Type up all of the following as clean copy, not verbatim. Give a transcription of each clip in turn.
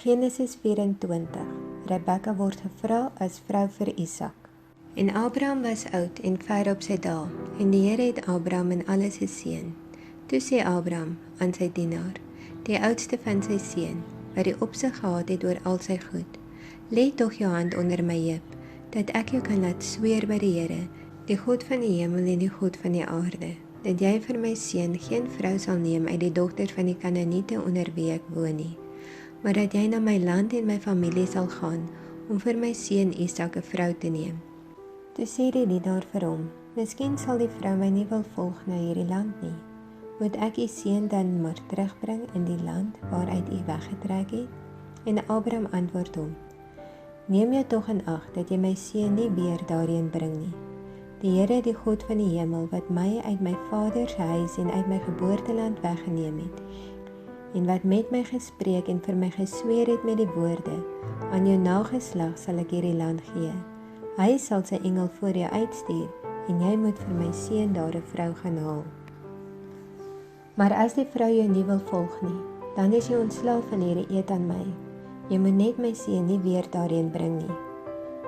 Genesis 24. Rebekka word gevra as vrou vir Isak. En Abraham was oud en ver op sy dae, en die Here het Abraham in alles geseën. Toe sê Abraham aan sy dienaar, die oudste van sy seun, wat die opsig gehad het oor al sy goed, lê tog jou hand onder my heup, dat ek jou kan laat sweer by die Here, die God van die hemel en die God van die aarde, dat jy vir my seun geen vrou sal neem uit die dogters van die Kanaaniete onder wie ek woon nie, maar dat jy na my land en my familie sal gaan, om vir my seun Isak 'n vrou te neem. Toe sê die dienaar vir hom, miskien sal die vrou my nie wil volg na hierdie land nie. Moet ek u seun dan maar terugbring in die land waaruit u weggetrek het? En Abraham antwoord hom, neem jou tog in ag dat jy my seun nie weer daarheen bring nie. Die Here, die God van die hemel, wat my uit my vader se huis en uit my geboorteland weggeneem het, en wat met my gespreek en vir my gesweer het met die woorde, aan jou nageslag sal ek hierdie land gee. Hy sal sy engel voor jou uitstuur, en jy moet vir my seun daar 'n vrou gaan haal. Maar as die vrou jou nie wil volg nie, dan is jy ontslaaf van hierdie eed aan my. Jy moet net my seun nie weer daarheen bring nie.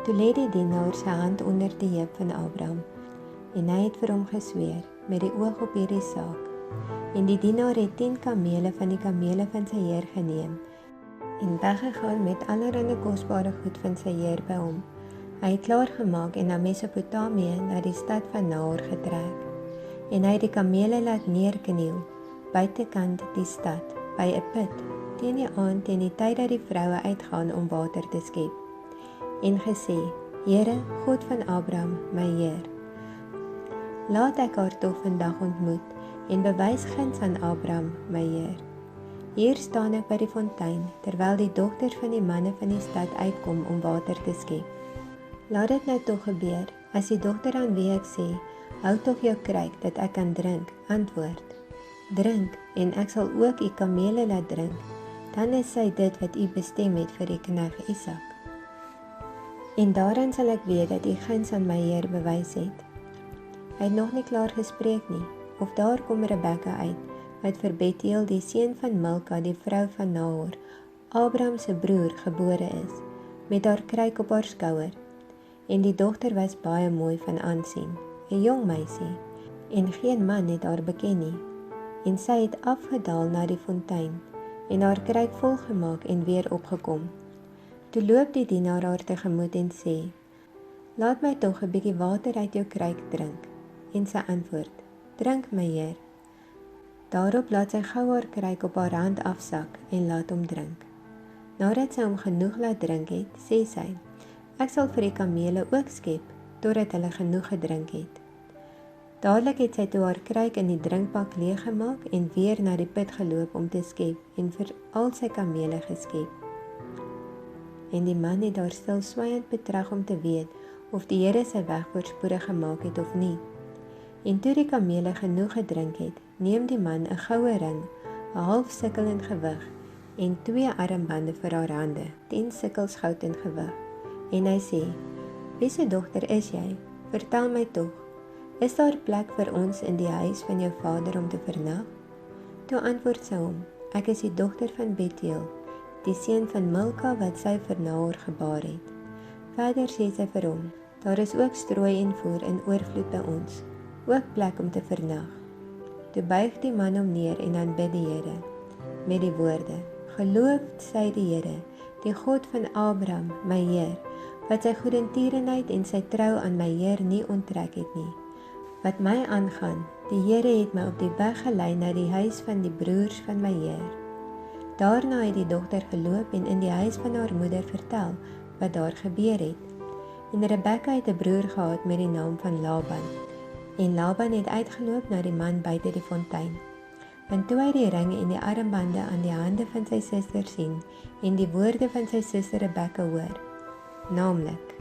Toe lê die dienaar sy hand onder die heup van Abraham, en hy het vir hom gesweer, met die oog op hierdie saak. En die dienaar het 10 kamele van die kamele van sy heer geneem, en weggegaan met allerlei kosbare goed van sy heer by hom. Hy het klaargemaak en na Mesopotamië, na die stad van Nahor getrek. En hy het die kamele laat neerkniel, buitekant die stad, by 'n put, teen die aand en die tyd dat die vroue uitgaan om water te skep. En gesê, Here, God van Abraham, my Heer, laat ek haar tog vandag ontmoet, en bewys guns aan Abraham, my Heer. Hier staan ek by die fontein, terwyl die dogters van die manne van die stad uitkom om water te skep. Laat dit nou tog gebeur, as die dogter aan wie ek sê, hou tog jou kruik, dat ek kan drink, antwoord, drink, en ek sal ook u kamele laat drink, dan is sy dit wat u bestem het vir die knegt Isak. En daarin sal ek weet dat u guns aan my Heer bewys het. Hy het nog nie klaar gespreek nie, of daar kom Rebekka uit, wat vir Bethuel, die seun van Milka, die vrou van Nahor, Abraham se broer, gebore is, met haar kruik op haar skouer. En die dogter was baie mooi van aansien, 'n jong meisie, en geen man het haar beken nie. En sy het afgedaal na die fontein, en haar kruik volgemaak en weer opgekom. Toe loop die dienaar haar tegemoet en sê, laat my tog 'n bietjie water uit jou kruik drink. En sy antwoord, drink my Heer. Daarop laat sy gou haar kruik op haar hand afsak en laat hom drink. Nadat sy hom genoeg laat drink het, sê sy, ek sal vir die kamele ook skep, totdat hulle genoeg gedrink het. Dadelik het sy toe haar kruik in die drinkbak leeggemaak en weer na die put geloop om te skep en vir al sy kamele geskep. En die man het haar stil swyend betrag om te weet of die Here sy weg voorspoedig gemaak het of nie. En toe die kamele genoeg gedrink het, neem die man 'n goue ring, 'n half sikkel in gewig, en 2 armbande vir haar hande, 10 sikkels goud in gewig. En hy sê, wie se dogter is jy? Vertel my tog, is daar plek vir ons in die huis van jou vader om te vernag? Toe antwoord sy hom, ek is die dogter van Bethuel, die seun van Milka wat sy vir Nahor gebaar het. Verder sê sy vir hom, daar is ook strooi en voer in oorvloed by ons, ook plek om te vernag. Toe buig die man hom neer en aanbid die Here, met die woorde, geloofd sy die Here, die God van Abraham, my Heer, wat sy goedertierenheid en sy trou aan my Heer nie onttrek het nie. Wat my aangaan, die Here het my op die weg gelei na die huis van die broers van my Heer. Daarna het die dogter geloop en in die huis van haar moeder vertel wat daar gebeur het. En Rebekka het 'n broer gehad met die naam van Laban. En Laban het uitgeloop na die man buite die fontein. Want toe hy die ring en die armbande aan die hande van sy suster sien en die woorde van sy suster Rebekka hoor, naamlik,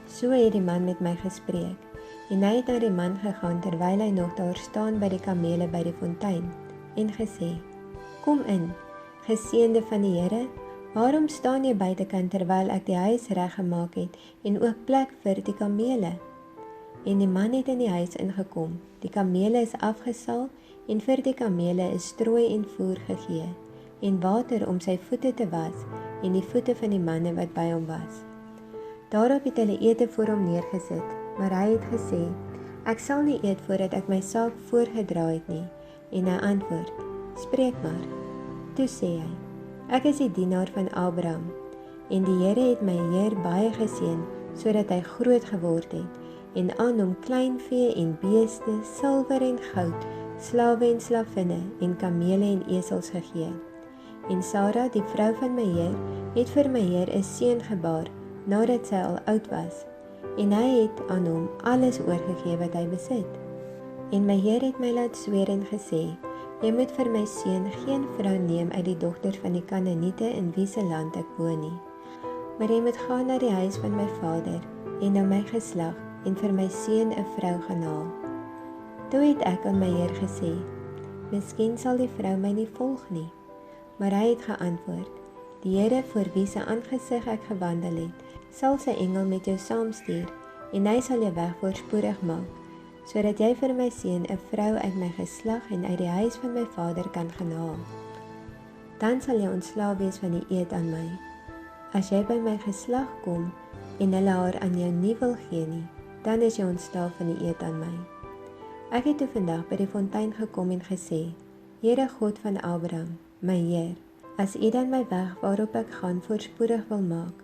so het die man met my gespreek, en hy het na die man gegaan terwyl hy nog daar staan by die kamele by die fontein, en gesê, kom in, geseënde van die Here, waarom staan jy buitekant terwyl ek die huis reggemaak het en ook plek vir die kamele? En die man het in die huis ingekom, die kamele is afgesaal en vir die kamele is strooi en voer gegee, en water om sy voete te was en die voete van die manne wat by hom was. Daarop het hulle ete voor hom neergesit, maar hy het gesê, ek sal nie eet voordat ek my saak voorgedra het nie, en hy antwoord, spreek maar. Toe sê hy, ek is die dienaar van Abraham, en die Here het my Heer baie geseën, sodat hy groot geword het, en aan hom kleinvee en beeste, silwer en goud, slawe en slavinne, en kamele en esels gegee. En Sara, die vrou van my Heer, het vir my Heer 'n seun gebaar, nadat sy al oud was, en hy het aan hom alles oorgegee wat hy besit. En my Heer het my laat sweer en gesê, jy moet vir my seun geen vrou neem uit die dogters van die Kanaaniete in wie se land ek woon nie, maar jy moet gaan na die huis van my vader en na my geslag en vir my seun 'n vrou gaan haal. Toe het ek aan my Heer gesê, miskien sal die vrou my nie volg nie, maar hy het geantwoord, die Here voor wie se aangesig ek gewandel het, sal sy engel met jou saamstuur en hy sal jou weg voorspoedig maak, sodat jy vir my seun 'n vrou uit my geslag en uit die huis van my vader kan gaan haal. Dan sal jy ontslaaf wees van die eed aan my. As jy by my geslag kom en hulle haar aan jou nie wil gee nie, dan is jy ontslaaf van die eed aan my. Ek het toe vandag by die fontein gekom en gesê, Here God van Abraham, my Heer, as U dan my weg waarop ek gaan voorspoedig wil maak,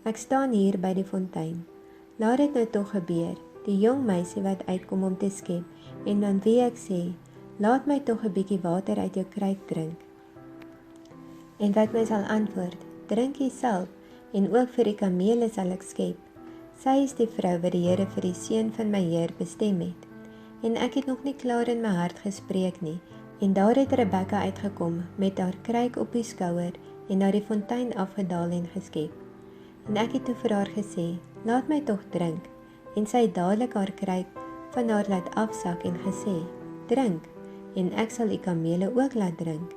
ek staan hier by die fontein. Laat dit nou tog gebeur, die jong meisie wat uitkom om te skep, en dan wie ek sê, laat my tog 'n bietjie water uit jou kruik drink. En wat my sal antwoord, drink jy self, en ook vir die kamele sal ek skep. Sy is die vrou wat die Here vir die seun van my Heer bestem het. En ek het nog nie klaar in my hart gespreek nie, en daar het Rebekka uitgekom met haar kruik op die skouer en na die fontein afgedaal en geskep. En ek het toe vir haar gesê, laat my tog drink, en sy het dadelik haar kruik van haar laat afsak en gesê, drink, en ek sal die kamele ook laat drink.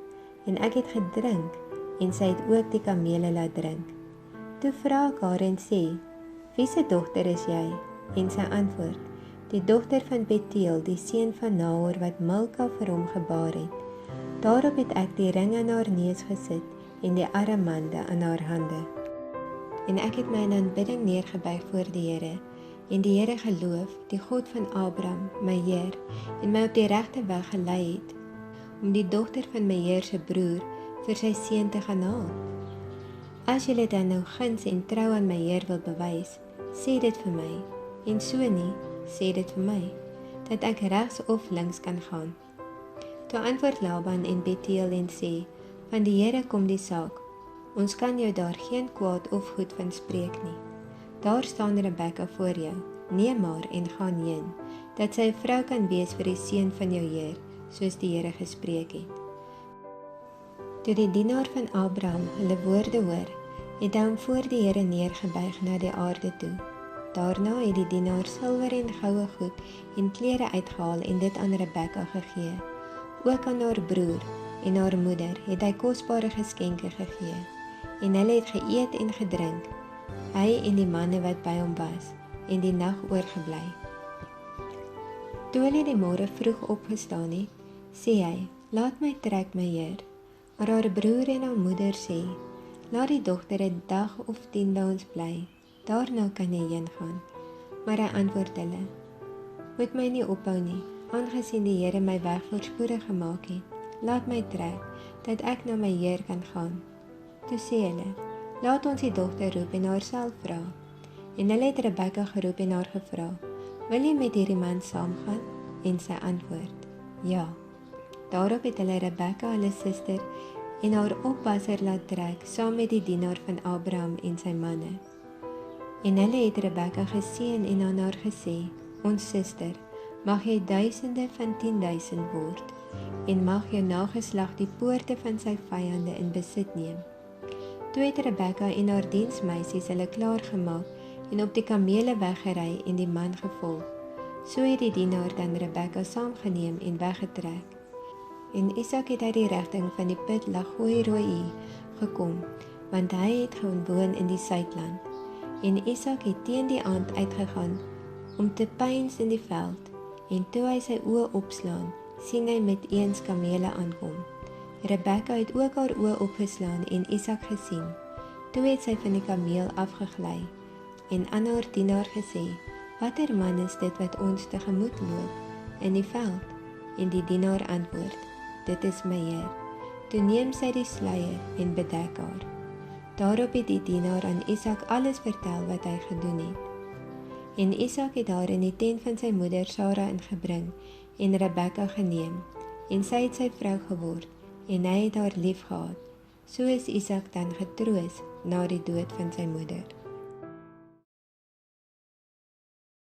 En ek het gedrink, en sy het ook die kamele laat drink. Toe vra ek haar en sê, wie se dogter is jy? En sy antwoord, die dogter van Bethuel, die seun van Nahor, wat Milka vir hom gebaar het. Daarop het ek die ring aan haar neus gesit, en die armbande aan haar hande. En ek het my in aanbidding neergebuig voor die Here, en die Here geloof, die God van Abraham, my Heer, en my op die regte weg gelei het, om die dogter van my Heer se broer vir sy seun te gaan haal. As julle dan nou guns en trou aan my Heer wil bewys, sê dit vir my, en so nie, sê dit vir my, dat ek regs of links kan gaan. Toe antwoord Laban en Bethuel en sê, van die Here kom die saak, ons kan jou daar geen kwaad of goed van spreek nie. Daar staan Rebekka voor jou, neem maar en gaan heen, dat sy 'n vrou kan wees vir die seun van jou Heer, soos die Here gespreek het. Toe die dienaar van Abraham hulle woorde hoor, het hy hom voor die Here neergebuig na die aarde toe. Daarna het die dienaar silwer en goue goed en klere uitgehaal en dit aan Rebekka gegee. Ook aan haar broer en haar moeder het hy kosbare geskenke gegee, en hulle het geëet en gedrink, hy en die manne wat by hom was, en die nag oorgebly. Toe hulle die môre vroeg opgestaan het, sê hy, laat my trek my Heer. Maar haar broer en haar moeder sê, laat die dogter 'n dag of 10 by ons bly, daarna kan jy heen gaan. Maar hy antwoord hulle, moet my nie ophou nie, aangesien die Here my weg voorspoedig gemaak het, laat my trek, dat ek na my Heer kan gaan. Toe sê hulle, laat ons die dogter roep en haar self vra. En hulle het Rebekka geroep en haar gevra, wil jy met hierdie man saamgaan? En sy antwoord, ja. Daarop het hulle Rebekka, hulle suster, en haar oppasser laat trek, saam met die dienaar van Abraham en sy manne. En hulle het Rebekka geseën en aan haar gesê, ons suster, mag jy duisende van 10.000 word, en mag jou nageslag die poorte van sy vyande in besit neem. Toe het Rebekka en haar diensmeisies hulle klaargemaak en op die kamele weggery en die man gevolg. So het die dienaar dan Rebekka saamgeneem en weggetrek. En Isak het uit die rigting van die put Lagooi-Roi gekom, want hy het gewoon in die suidland. En Isak het teen die aand uitgegaan om te pyns in die veld, en toe hy sy oë opslaan, sien hy met eens kamele aankom. Rebekka het ook haar oë opgeslaan en Isak gesien. Toe het sy van die kameel afgegly en aan haar dienaar gesê, "Watter man is dit wat ons tegemoet loop in die veld?" En die dienaar antwoord, "Dit is my Heer." Toe neem sy die sluier en bedek haar. Daarop het die dienaar aan Isak alles vertel wat hy gedoen het. En Isak het haar in die tent van sy moeder Sara ingebring en Rebekka geneem, en sy het sy vrou geword, en hy het haar lief gehad. So is Isak dan getroos na die dood van sy moeder.